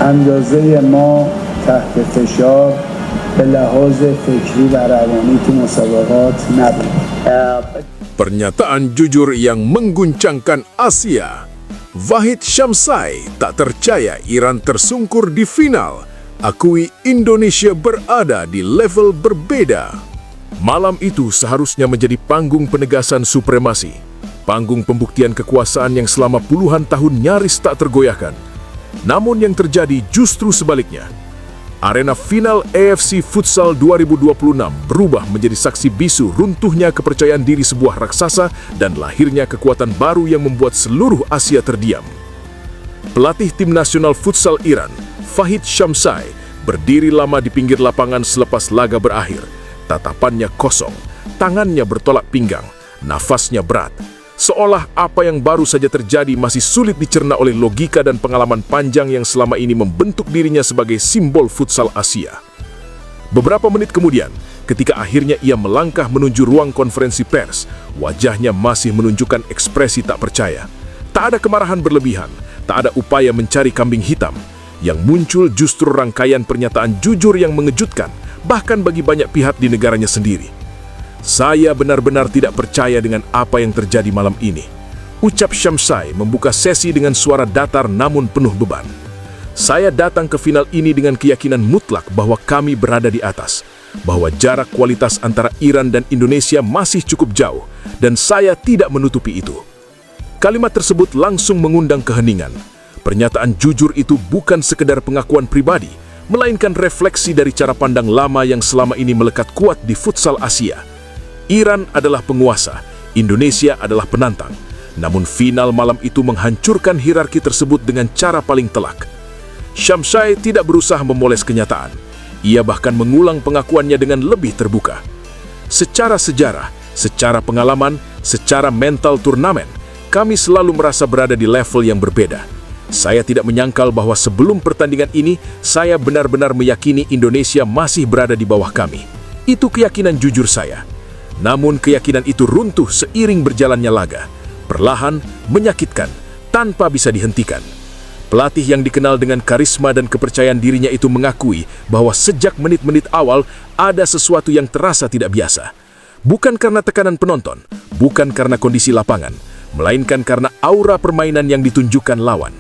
اندازه ما تحت فشار به لحاظ فکری و روانی تو مسابقات نبود. Pernyataan jujur yang mengguncangkan Asia. Wahid Syamsai tak percaya Iran tersungkur di final. Akui Indonesia berada di level berbeda. Malam itu seharusnya menjadi panggung penegasan supremasi. Panggung pembuktian kekuasaan yang selama puluhan tahun nyaris tak tergoyahkan. Namun yang terjadi justru sebaliknya. Arena final AFC Futsal 2026 berubah menjadi saksi bisu runtuhnya kepercayaan diri sebuah raksasa dan lahirnya kekuatan baru yang membuat seluruh Asia terdiam. Pelatih tim nasional futsal Iran, Wahid Syamsai, berdiri lama di pinggir lapangan selepas laga berakhir. Tatapannya kosong, tangannya bertolak pinggang, nafasnya berat. Seolah apa yang baru saja terjadi masih sulit dicerna oleh logika dan pengalaman panjang yang selama ini membentuk dirinya sebagai simbol futsal Asia. Beberapa menit kemudian, ketika akhirnya ia melangkah menuju ruang konferensi pers, wajahnya masih menunjukkan ekspresi tak percaya. Tak ada kemarahan berlebihan, tak ada upaya mencari kambing hitam. Yang muncul justru rangkaian pernyataan jujur yang mengejutkan, bahkan bagi banyak pihak di negaranya sendiri. Saya benar-benar tidak percaya dengan apa yang terjadi malam ini. Ucap Syamsai membuka sesi dengan suara datar namun penuh beban. Saya datang ke final ini dengan keyakinan mutlak bahwa kami berada di atas, bahwa jarak kualitas antara Iran dan Indonesia masih cukup jauh, dan saya tidak menutupi itu. Kalimat tersebut langsung mengundang keheningan. Pernyataan jujur itu bukan sekedar pengakuan pribadi, melainkan refleksi dari cara pandang lama yang selama ini melekat kuat di futsal Asia. Iran adalah penguasa, Indonesia adalah penantang. Namun final malam itu menghancurkan hierarki tersebut dengan cara paling telak. Syamsai tidak berusaha memoles kenyataan. Ia bahkan mengulang pengakuannya dengan lebih terbuka. Secara sejarah, secara pengalaman, secara mental turnamen, kami selalu merasa berada di level yang berbeda. Saya tidak menyangkal bahwa sebelum pertandingan ini, saya benar-benar meyakini Indonesia masih berada di bawah kami. Itu keyakinan jujur saya. Namun keyakinan itu runtuh seiring berjalannya laga. Perlahan, menyakitkan, tanpa bisa dihentikan. Pelatih yang dikenal dengan karisma dan kepercayaan dirinya itu mengakui bahwa sejak menit-menit awal ada sesuatu yang terasa tidak biasa. Bukan karena tekanan penonton, bukan karena kondisi lapangan, melainkan karena aura permainan yang ditunjukkan lawan.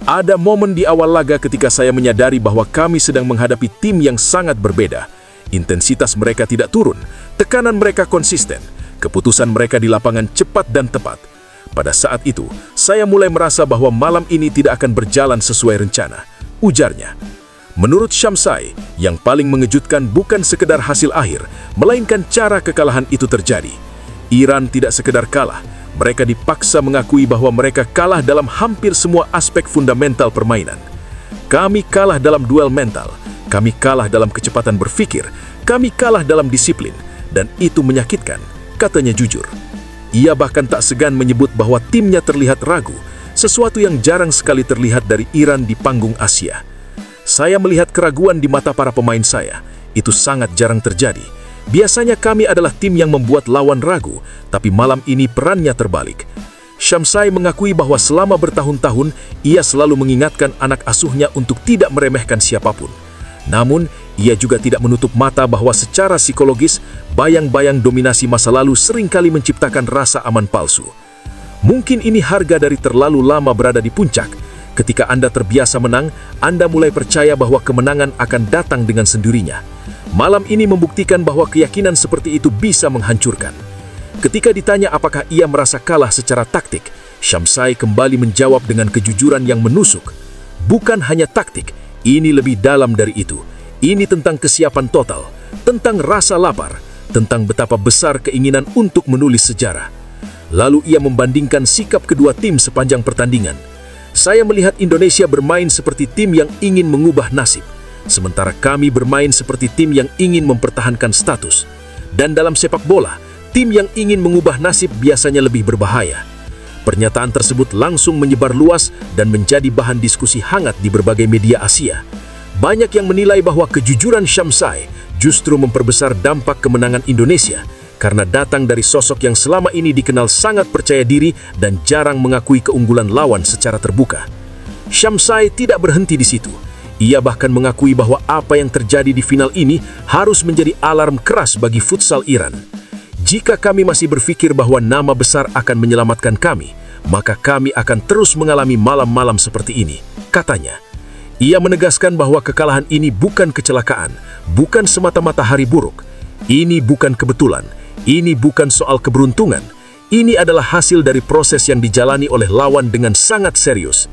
Ada momen di awal laga ketika saya menyadari bahwa kami sedang menghadapi tim yang sangat berbeda. Intensitas mereka tidak turun, tekanan mereka konsisten, keputusan mereka di lapangan cepat dan tepat. Pada saat itu, saya mulai merasa bahwa malam ini tidak akan berjalan sesuai rencana, ujarnya. Menurut Syamsai, yang paling mengejutkan bukan sekedar hasil akhir, melainkan cara kekalahan itu terjadi. Iran tidak sekedar kalah, mereka dipaksa mengakui bahwa mereka kalah dalam hampir semua aspek fundamental permainan. Kami kalah dalam duel mental, kami kalah dalam kecepatan berpikir, kami kalah dalam disiplin, dan itu menyakitkan, katanya jujur. Ia bahkan tak segan menyebut bahwa timnya terlihat ragu, sesuatu yang jarang sekali terlihat dari Iran di panggung Asia. Saya melihat keraguan di mata para pemain saya, itu sangat jarang terjadi. Biasanya kami adalah tim yang membuat lawan ragu, tapi malam ini perannya terbalik. Syamsai mengakui bahwa selama bertahun-tahun, ia selalu mengingatkan anak asuhnya untuk tidak meremehkan siapapun. Namun, ia juga tidak menutup mata bahwa secara psikologis, bayang-bayang dominasi masa lalu seringkali menciptakan rasa aman palsu. Mungkin ini harga dari terlalu lama berada di puncak. Ketika Anda terbiasa menang, Anda mulai percaya bahwa kemenangan akan datang dengan sendirinya. Malam ini membuktikan bahwa keyakinan seperti itu bisa menghancurkan. Ketika ditanya apakah ia merasa kalah secara taktik, Syamsai kembali menjawab dengan kejujuran yang menusuk. Bukan hanya taktik, ini lebih dalam dari itu. Ini tentang kesiapan total, tentang rasa lapar, tentang betapa besar keinginan untuk menulis sejarah. Lalu ia membandingkan sikap kedua tim sepanjang pertandingan. Saya melihat Indonesia bermain seperti tim yang ingin mengubah nasib, sementara kami bermain seperti tim yang ingin mempertahankan status. Dan dalam sepak bola, tim yang ingin mengubah nasib biasanya lebih berbahaya. Pernyataan tersebut langsung menyebar luas dan menjadi bahan diskusi hangat di berbagai media Asia. Banyak yang menilai bahwa kejujuran Syamsai justru memperbesar dampak kemenangan Indonesia karena datang dari sosok yang selama ini dikenal sangat percaya diri dan jarang mengakui keunggulan lawan secara terbuka. Syamsai tidak berhenti di situ. Ia bahkan mengakui bahwa apa yang terjadi di final ini harus menjadi alarm keras bagi futsal Iran. Jika kami masih berpikir bahwa nama besar akan menyelamatkan kami, maka kami akan terus mengalami malam-malam seperti ini, katanya. Ia menegaskan bahwa kekalahan ini bukan kecelakaan, bukan semata-mata hari buruk. Ini bukan kebetulan, ini bukan soal keberuntungan. Ini adalah hasil dari proses yang dijalani oleh lawan dengan sangat serius.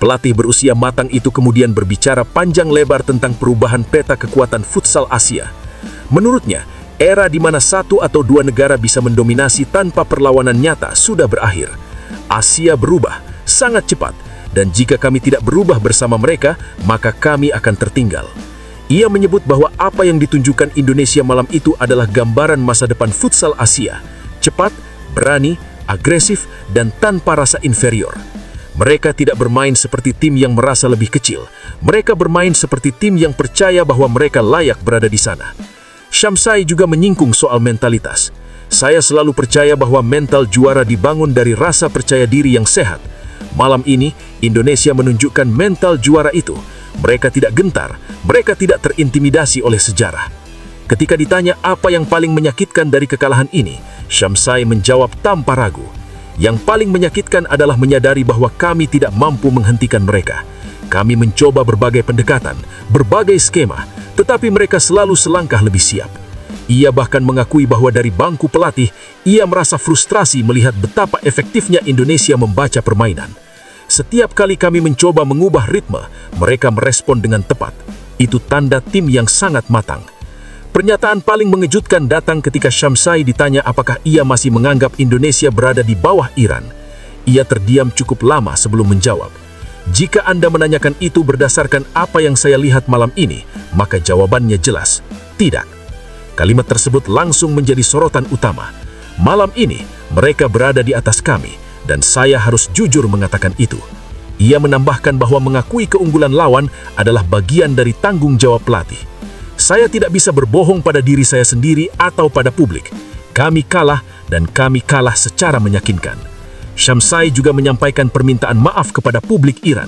Pelatih berusia matang itu kemudian berbicara panjang lebar tentang perubahan peta kekuatan futsal Asia. Menurutnya, era di mana satu atau dua negara bisa mendominasi tanpa perlawanan nyata sudah berakhir. Asia berubah sangat cepat, dan jika kami tidak berubah bersama mereka, maka kami akan tertinggal. Ia menyebut bahwa apa yang ditunjukkan Indonesia malam itu adalah gambaran masa depan futsal Asia. Cepat, berani, agresif, dan tanpa rasa inferior. Mereka tidak bermain seperti tim yang merasa lebih kecil. Mereka bermain seperti tim yang percaya bahwa mereka layak berada di sana. Syamsai juga menyinggung soal mentalitas. Saya selalu percaya bahwa mental juara dibangun dari rasa percaya diri yang sehat. Malam ini, Indonesia menunjukkan mental juara itu. Mereka tidak gentar, mereka tidak terintimidasi oleh sejarah. Ketika ditanya apa yang paling menyakitkan dari kekalahan ini, Syamsai menjawab tanpa ragu. Yang paling menyakitkan adalah menyadari bahwa kami tidak mampu menghentikan mereka. Kami mencoba berbagai pendekatan, berbagai skema, tetapi mereka selalu selangkah lebih siap. Ia bahkan mengakui bahwa dari bangku pelatih, ia merasa frustrasi melihat betapa efektifnya Indonesia membaca permainan. Setiap kali kami mencoba mengubah ritme, mereka merespon dengan tepat. Itu tanda tim yang sangat matang. Pernyataan paling mengejutkan datang ketika Syamsai ditanya apakah ia masih menganggap Indonesia berada di bawah Iran. Ia terdiam cukup lama sebelum menjawab. Jika Anda menanyakan itu berdasarkan apa yang saya lihat malam ini, maka jawabannya jelas, tidak. Kalimat tersebut langsung menjadi sorotan utama. Malam ini, mereka berada di atas kami, dan saya harus jujur mengatakan itu. Ia menambahkan bahwa mengakui keunggulan lawan adalah bagian dari tanggung jawab pelatih. Saya tidak bisa berbohong pada diri saya sendiri atau pada publik. Kami kalah, dan kami kalah secara meyakinkan. Syamsai juga menyampaikan permintaan maaf kepada publik Iran.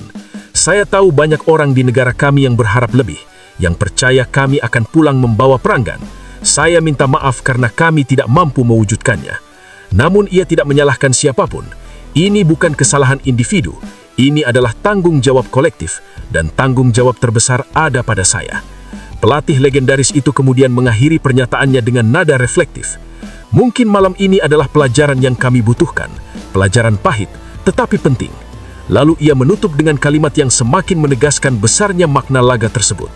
Saya tahu banyak orang di negara kami yang berharap lebih, yang percaya kami akan pulang membawa peranggan. Saya minta maaf karena kami tidak mampu mewujudkannya. Namun ia tidak menyalahkan siapapun. Ini bukan kesalahan individu, ini adalah tanggung jawab kolektif, dan tanggung jawab terbesar ada pada saya. Pelatih legendaris itu kemudian mengakhiri pernyataannya dengan nada reflektif. Mungkin malam ini adalah pelajaran yang kami butuhkan, pelajaran pahit, tetapi penting. Lalu ia menutup dengan kalimat yang semakin menegaskan besarnya makna laga tersebut.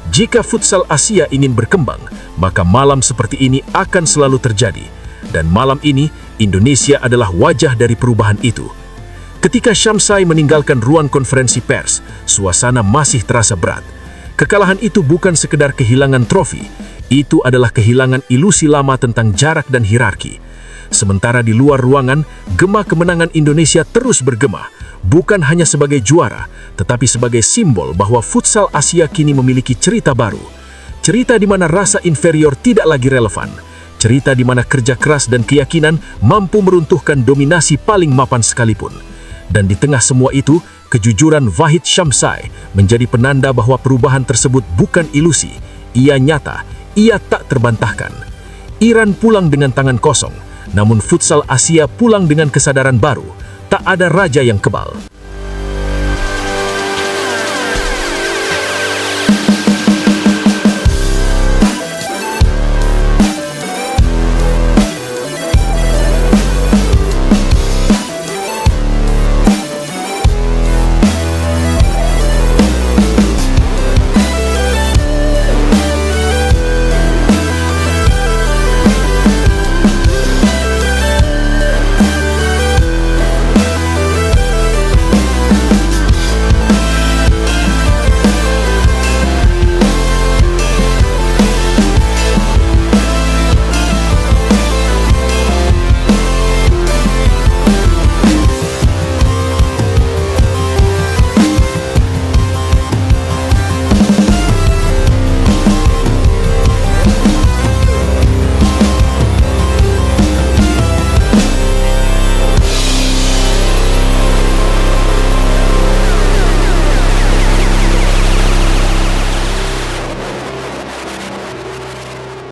Jika futsal Asia ingin berkembang, maka malam seperti ini akan selalu terjadi. Dan malam ini, Indonesia adalah wajah dari perubahan itu. Ketika Syamsai meninggalkan ruang konferensi pers, suasana masih terasa berat. Kekalahan itu bukan sekedar kehilangan trofi, itu adalah kehilangan ilusi lama tentang jarak dan hierarki. Sementara di luar ruangan, gema kemenangan Indonesia terus bergema, bukan hanya sebagai juara, tetapi sebagai simbol bahwa futsal Asia kini memiliki cerita baru. Cerita di mana rasa inferior tidak lagi relevan. Cerita di mana kerja keras dan keyakinan mampu meruntuhkan dominasi paling mapan sekalipun. Dan di tengah semua itu, kejujuran Vahid Syamsai menjadi penanda bahwa perubahan tersebut bukan ilusi. Ia nyata, ia tak terbantahkan. Iran pulang dengan tangan kosong, namun futsal Asia pulang dengan kesadaran baru. Tak ada raja yang kebal.